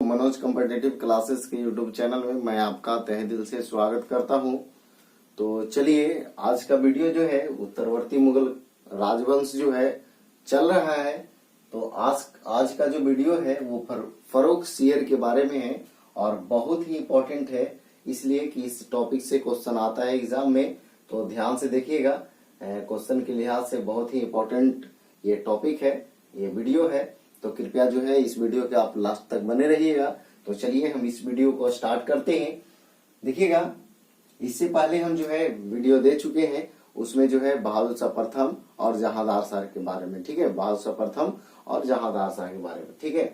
Manoj competitive classes के YouTube channel में मैं आपका तहे दिल से स्वागत करता हूं। तो चलिए आज का वीडियो जो है उत्तरवर्ती मुगल राजवंश जो है चल रहा है। तो आज का जो वीडियो है वो फर्रुखसियर के बारे में है और बहुत ही इम्पोर्टेंट है, इसलिए कि इस टॉपिक से क्वेश्चन आता है एग्जाम में। तो ध्यान से देखिएगा, क्वेश्चन के लिहाज से बहुत ही इम्पोर्टेंट ये टॉपिक है, ये वीडियो है। तो कृपया जो है इस वीडियो के आप लास्ट तक बने रहिएगा। तो चलिए हम इस वीडियो को स्टार्ट करते हैं। देखिएगा, इससे पहले हम जो है वीडियो दे चुके हैं, उसमें जो है बहादुर शाह प्रथम और जहांदार शाह के बारे में, ठीक है, बहादुर शाह प्रथम और जहांदार शाह के बारे में, ठीक है।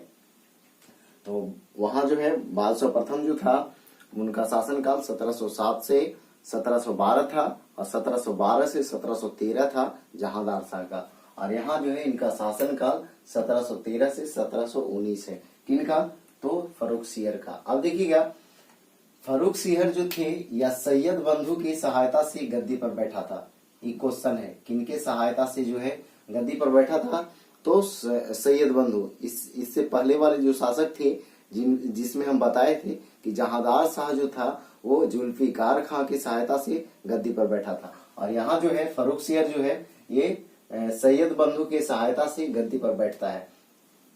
तो वहां जो है बहादुर शाह प्रथम जो था उनका शासनकाल 1707 से 1712 था और 1712 से 1713 था जहांदार शाह का। और यहाँ जो है इनका शासनकाल 1713 से 1719 है। किनका? तो फर्रुखसियर का। अब देखिएगा, फर्रुखसियर जो थे या सैयद बंधु की सहायता से गद्दी पर बैठा था। ये क्वेश्चन है, किनके सहायता से जो है गद्दी पर बैठा था? तो सैयद बंधु। इससे पहले वाले जो शासक थे जिसमें हम बताए थे कि जहांदार शाह जो था वो जुल्फिकार खां की सहायता से गद्दी पर बैठा था। और यहाँ जो है फर्रुखसियर जो है ये सैयद बंधु की सहायता से गद्दी पर बैठता है,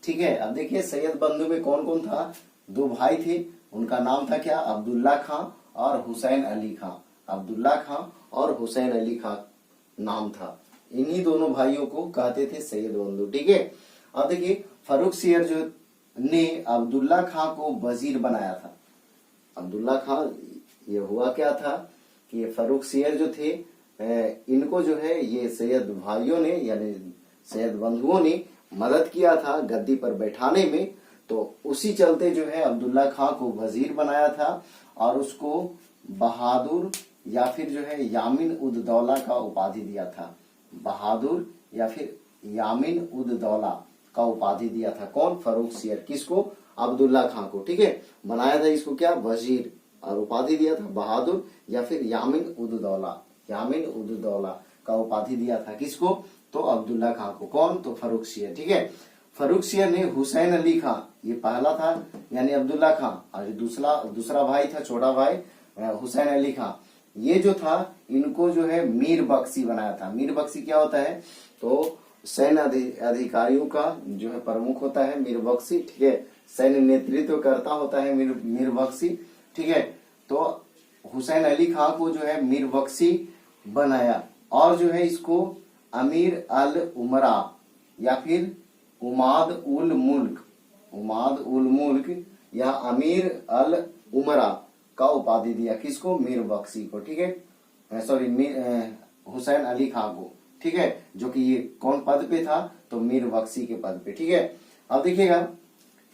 ठीक है। अब देखिए सैयद बंधु में कौन कौन था? दो भाई थे, उनका नाम था क्या? अब्दुल्ला खां और हुसैन अली खां। अब्दुल्ला खां और हुसैन अली खां नाम था। इन्हीं दोनों भाइयों को कहते थे सैयद बंधु, ठीक है। अब देखिए फर्रुखसियर जो ने अब्दुल्ला खां को वजीर बनाया था। अब्दुल्ला खां, ये हुआ क्या था कि फर्रुखसियर जो थे इनको जो है ये सैयद भाइयों ने यानी सैयद बंधुओं ने मदद किया था गद्दी पर बैठाने में। तो उसी चलते जो है अब्दुल्ला खां को वजीर बनाया था और उसको बहादुर या फिर जो है यामिन उद दौला का उपाधि दिया था। बहादुर या फिर यामिन उद दौला का उपाधि दिया था। कौन? फर्रुखसियर। किसको? अब्दुल्ला खां को, ठीक है। बनाया था इसको क्या? वजीर, और उपाधि दिया था बहादुर या फिर यामिन उद दौला। यामिन उद दौला का उपाधि दिया था किसको? तो अब्दुल्ला खां को। कौन? तो फर्रुखसियर, ठीक है। फर्रुखसियर ने हुसैन अली खां, ये पहला था यानी अब्दुल्ला खां, और दूसरा भाई था, छोटा भाई हुसैन अली खां। ये जो था इनको जो है मीर बख्शी बनाया था। मीर बख्शी क्या होता है? तो सैन्य अधिकारियों का जो है प्रमुख होता है मीर बख्शी, ठीक है। सैन्य नेतृत्व करता होता है मीर बख्शी, ठीक है। तो हुसैन अली खां को जो है मीर बख्शी बनाया और जो है इसको अमीर अल उमरा या फिर उमाद उल मुल्क या अमीर अल उमरा का उपाधि दिया। किसको? मीर बख्शी को, ठीक है। सॉरी, हुसैन अली खां को, ठीक है, जो कि ये कौन पद पे था? तो मीर बख्शी के पद पे, ठीक है। अब देखिएगा,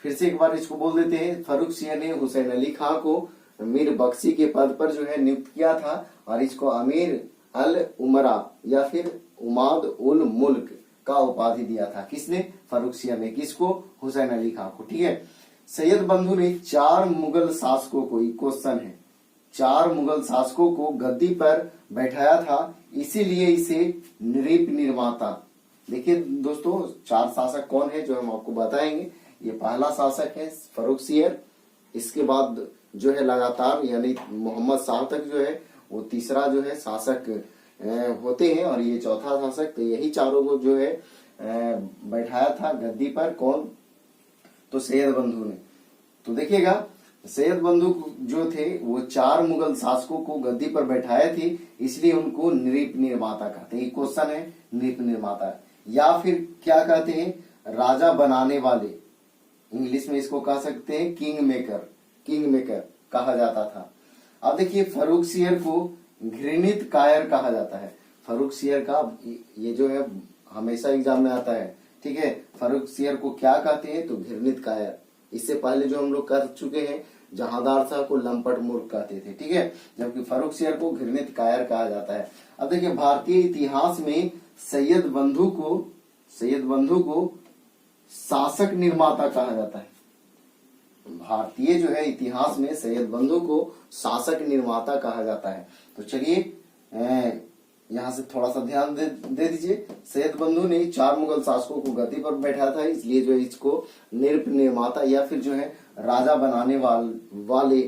फिर से एक बार इसको बोल देते हैं। फर्रुखसियर ने हुसैन अली खां को मीर बख्शी के पद पर जो है नियुक्त किया था और इसको अमीर अल उमरा या फिर उमाद उल मुल्क का उपाधि दिया था। किसने? फर्रुखसियर ने। किसको? हुसैन अली खां को, ठीक है। सैयद बंधु ने 4 मुगल शासकों को, क्वेश्चन है, 4 मुगल शासकों को गद्दी पर बैठाया था, इसीलिए इसे नृप निर्माता। देखिए दोस्तों, 4 शासक कौन है जो हम आपको बताएंगे। ये पहला शासक है फर्रुखसियर, इसके बाद जो है लगातार यानी मोहम्मद शाह तक जो है वो तीसरा जो है शासक होते हैं और ये चौथा शासक। तो यही चारों को जो है बैठाया था गद्दी पर। कौन? तो सैयद बंधु ने। तो देखिएगा, सैयद बंधु जो थे वो 4 मुगल शासकों को गद्दी पर बैठाए थे, इसलिए उनको नृप निर्माता कहते हैं। क्वेश्चन है, नृप निर्माता या फिर क्या कहते हैं? राजा बनाने वाले। इंग्लिश में इसको कह सकते हैं किंग मेकर कहा जाता था। अब देखिए, फर्रुखसियर को घृणित कायर कहा जाता है। फर्रुखसियर का ये जो है हमेशा एग्जाम में आता है, ठीक है। फर्रुखसियर को क्या कहते हैं? तो घृणित कायर। इससे पहले जो हम लोग कर चुके हैं, जहांदार शाह को लंपट मूर्ख कहते थे, ठीक है, जबकि फर्रुखसियर को घृणित कायर कहा जाता है। अब देखिए, भारतीय इतिहास में सैयद बंधु को शासक निर्माता कहा जाता है। भारतीय जो है इतिहास में सैयद बंधु को शासक निर्माता कहा जाता है। तो चलिए यहाँ से थोड़ा सा ध्यान दे दीजिए। सैयद बंधु ने 4 मुगल शासकों को गद्दी पर बैठा था, इसलिए जो इसको नृप निर्माता या फिर जो है राजा बनाने वाले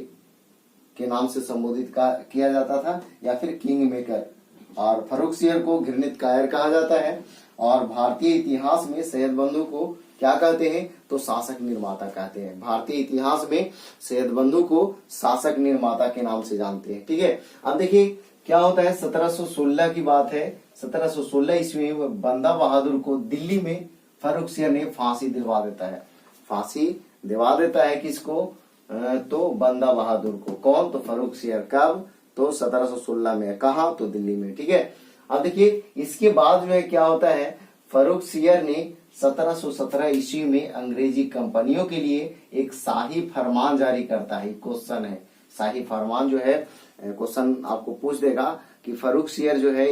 के नाम से संबोधित किया जाता था, या फिर किंग मेकर। और फर्रुखसियर को घृणित कायर कहा जाता है। और भारतीय इतिहास में सैयद बंधु को क्या कहते हैं, तो शासक निर्माता कहते हैं। भारतीय इतिहास में सैयद बंधु को शासक निर्माता के नाम से जानते हैं। ठीक है, अब देखिए क्या होता है, 1716 की बात है। 1716 ईस्वी में बंदा बहादुर को दिल्ली में फर्रुखसियर ने फांसी दिलवा देता है। फांसी दिलवा देता है किसको, तो बंदा बहादुर को। कौन, तो फर्रुखसियर। कब, तो 1716 में। कहा, तो दिल्ली में। ठीक है, अब देखिए इसके बाद जो है क्या होता है, फर्रुखसियर ने 1717 ईस्वी में अंग्रेजी कंपनियों के लिए एक शाही फरमान जारी करता है। क्वेश्चन है, शाही फरमान जो है, क्वेश्चन आपको पूछ देगा कि फर्रुखसियर जो है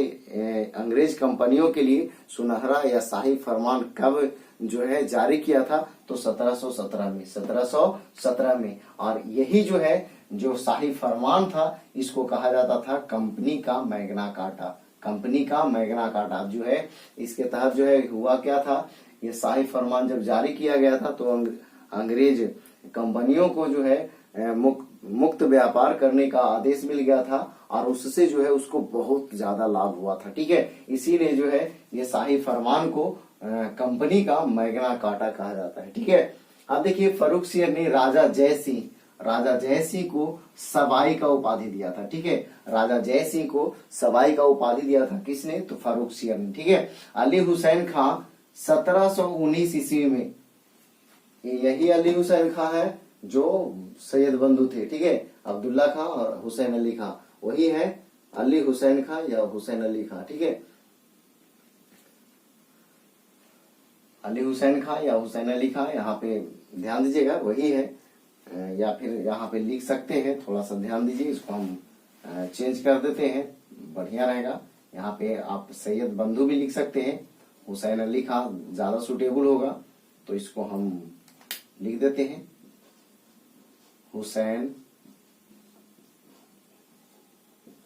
अंग्रेज कंपनियों के लिए सुनहरा या शाही फरमान कब जो है जारी किया था, तो 1717 में। 1717 में। और यही जो है जो शाही फरमान था, इसको कहा जाता था कंपनी का मैग्ना कार्टा। कंपनी का मैग्ना कार्टा जो है, इसके तहत जो है हुआ क्या था, ये शाही फरमान जब जारी किया गया था तो अंग्रेज कंपनियों को जो है मुक्त व्यापार करने का आदेश मिल गया था, और उससे जो है उसको बहुत ज्यादा लाभ हुआ था। ठीक है, इसीलिए जो है ये शाही फरमान को कंपनी का मैग्ना कार्टा कहा जाता है। ठीक है, अब देखिए फर्रुखसियर ने राजा जय सिंह को सवाई का उपाधि दिया था। ठीक है, राजा जय सिंह को सवाई का उपाधि दिया था। किसने, तो फर्रुखसियर ने। ठीक है, अली हुसैन खां 1719 ईस्वी में, यही अली हुसैन खां है जो सैयद बंधु थे। ठीक है, अब्दुल्ला खां और हुसैन अली खां, वही है अली हुसैन खां या हुसैन अली खां। ठीक है, अली हुसैन खां या हुसैन अली खां, यहाँ पे ध्यान दीजिएगा, वही है। या फिर यहाँ पे लिख सकते हैं, थोड़ा सा ध्यान दीजिए, इसको हम चेंज कर देते हैं, बढ़िया रहेगा। यहाँ पे आप सैयद बंधु भी लिख सकते हैं, हुसैन अली खां ज्यादा सुटेबल होगा, तो इसको हम लिख देते हैं हुसैन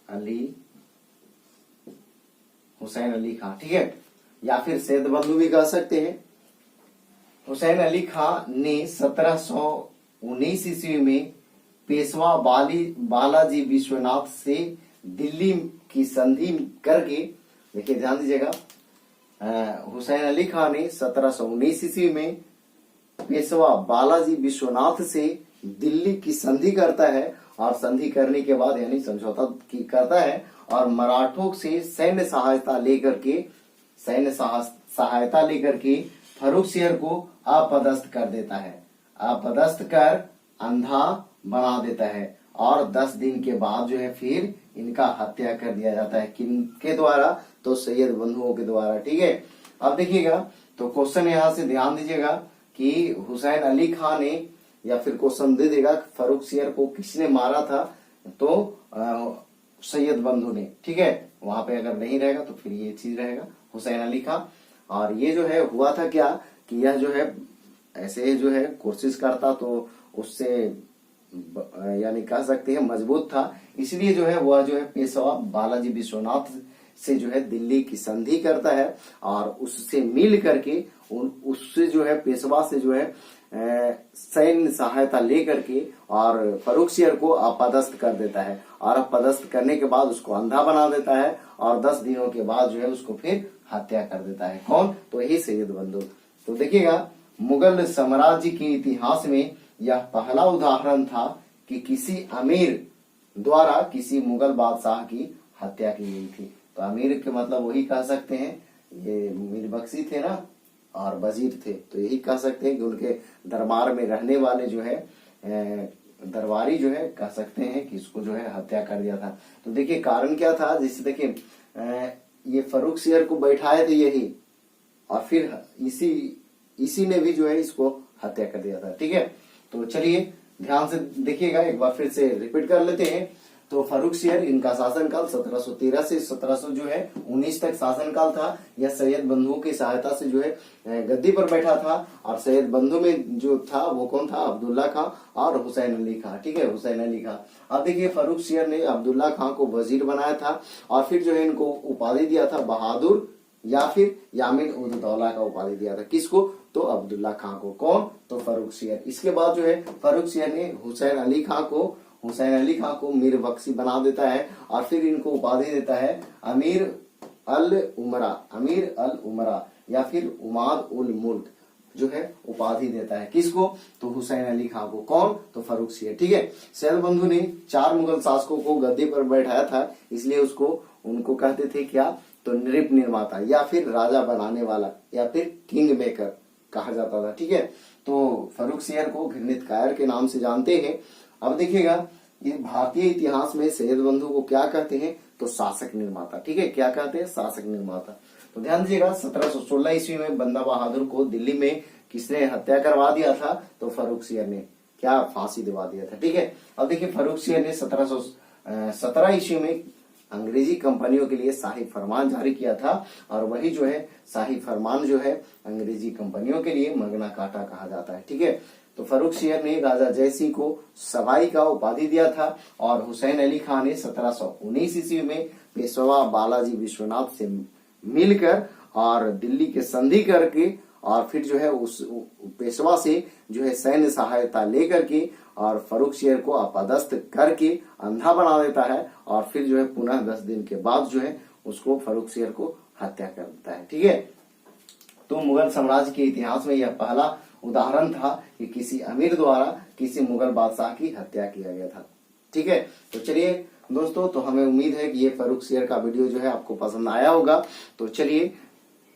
अली खां। ठीक है, या फिर सैयद बंधु भी कह सकते हैं। हुसैन अली खां ने 1719 ईस्वी में पेशवा बालाजी विश्वनाथ से दिल्ली की संधि करके, देखिए ध्यान दीजिएगा, हुसैन अली खां ने 1719 ईस्वी में पेशवा बालाजी विश्वनाथ से दिल्ली की संधि करता है, और संधि करने के बाद यानी समझौता करता है, और मराठों से सैन्य सहायता लेकर के फर्रुखसियर को अपदस्थ कर देता है, अपदस्थ कर अंधा बना देता है, और 10 दिन के बाद जो है फिर इनका हत्या कर दिया जाता है। किनके द्वारा, तो सैयद बंधुओं के द्वारा। ठीक है, अब देखिएगा, तो क्वेश्चन यहाँ से ध्यान दीजिएगा कि हुसैन अली खां ने, या फिर क्वेश्चन दे देगा फर्रुखसियर को किसने मारा था, तो सैयद बंधु ने। ठीक है, वहां पे अगर नहीं रहेगा तो फिर ये चीज रहेगा हुसैन अली खां। और ये जो है हुआ था क्या कि यह जो है ऐसे जो है कोशिश करता तो उससे यानी कह सकते हैं मजबूत था, इसलिए जो है वह जो है पेशवा बालाजी विश्वनाथ से जो है दिल्ली की संधि करता है, और उससे मिल करके उससे जो है पेशवा से जो है सैन्य सहायता लेकर के और फर्रुखसियर को अपदस्थ कर देता है, और अपदस्थ करने के बाद उसको अंधा बना देता है, और 10 दिनों के बाद जो है उसको फिर हत्या कर देता है। कौन, तो यही सैयद बंधु। तो देखिएगा, मुगल साम्राज्य के इतिहास में यह पहला उदाहरण था कि किसी अमीर द्वारा किसी मुगल बादशाह की हत्या की गई थी। तो अमीर के मतलब वही कह सकते हैं, ये मीर बख्शी थे ना, और वजीर थे, तो यही कह सकते हैं कि उनके दरबार में रहने वाले जो है दरबारी जो है कह सकते हैं कि इसको जो है हत्या कर दिया था। तो देखिए कारण क्या था, जैसे देखिए ये फर्रुखसियर को बैठाए थे यही, और फिर इसी ने भी जो है इसको हत्या कर दिया था। ठीक है, तो चलिए ध्यान से देखिएगा, एक बार फिर से रिपीट कर लेते हैं। तो फर्रुखसियर, इनका शासनकाल 1713 से 1719 तक शासनकाल था। यह सैयद बंधुओं की सहायता से जो है गद्दी पर बैठा था, और सैयद बंधु में जो था वो कौन था, अब्दुल्ला खां और हुसैन अली खां। ठीक है, हुसैन अली खां। अब देखिए फर्रुखसियर ने अब्दुल्ला खां को वजीर बनाया था, और फिर जो है इनको उपाधि दिया था बहादुर, या फिर यामिन उद दौला का उपाधि दिया था। किसको, तो अब्दुल्ला खां को। कौन? तो फर्रुख सियर। इसके बाद जो है फर्रुख सियर ने हुसैन अली खां को मीर बख्शी बना देता है और फिर इनको उपाधि देता है अमीर अल उमरा या फिर उमाद उल मुल्क जो है उपाधि देता है। किसको? तो हुसैन अली खां को। कौन? तो फर्रुख सियर। ठीक है। सैयद बंधु ने 4 मुगल शासकों को गद्दी पर बैठाया था, इसलिए उनको कहते थे क्या? तो नृप निर्माता या फिर राजा बनाने वाला या फिर किंग मेकर कहा जाता था। ठीक है। तो फर्रुख सियर को घृणित कायर के नाम से जानते हैं। अब देखिएगा ये भारतीय इतिहास में सैयद बंधु को क्या कहते हैं? तो शासक निर्माता। ठीक है। क्या कहते हैं? शासक निर्माता। तो ध्यान दीजिएगा 1716 ईस्वी में बंदा बहादुर को दिल्ली में किसने हत्या करवा दिया था? तो फर्रुख सियर ने क्या फांसी दिवा दिया था। ठीक है। अब देखिए फर्रुख सियर ने 1717 ईस्वी में अंग्रेजी कंपनियों के लिए शाही फरमान जारी किया था और वही जो है शाही फरमान जो है अंग्रेजी कंपनियों के लिए मगना काटा कहा जाता है। ठीक है। तो फर्रुख सियर ने राजा जय सिंह को सवाई का उपाधि दिया था और हुसैन अली खान ने 1719 ईस्वी में पेशवा बालाजी विश्वनाथ से मिलकर और दिल्ली के संधि करके और फिर जो है उस पेशवा से जो है सैन्य सहायता लेकर के और फर्रुख सियर को अपदस्थ करके अंधा बना देता है और फिर जो है पुनः 10 दिन के बाद जो है उसको फर्रुख सियर को हत्या कर देता है। ठीक है। तो मुगल साम्राज्य के इतिहास में यह पहला उदाहरण था कि किसी अमीर द्वारा किसी मुगल बादशाह की हत्या किया गया था। ठीक है। तो चलिए दोस्तों, तो हमें उम्मीद है कि ये फर्रुख सियर का वीडियो जो है आपको पसंद आया होगा। तो चलिए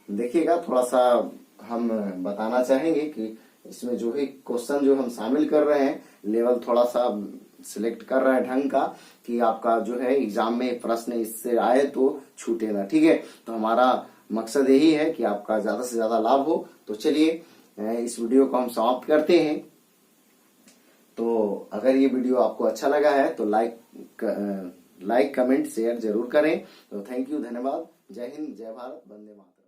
देखिएगा, थोड़ा सा हम बताना चाहेंगे कि इसमें जो है क्वेश्चन जो हम शामिल कर रहे हैं लेवल थोड़ा सा सिलेक्ट कर रहे हैं ढंग का कि आपका जो है एग्जाम में प्रश्न इससे आए तो छूटे ना। ठीक है। तो हमारा मकसद यही है कि आपका ज्यादा से ज्यादा लाभ हो। तो चलिए इस वीडियो को हम समाप्त करते हैं। तो अगर ये वीडियो आपको अच्छा लगा है तो लाइक कमेंट शेयर जरूर करें। तो थैंक यू, धन्यवाद। जय हिंद, जय भारत, वंदे मातरम।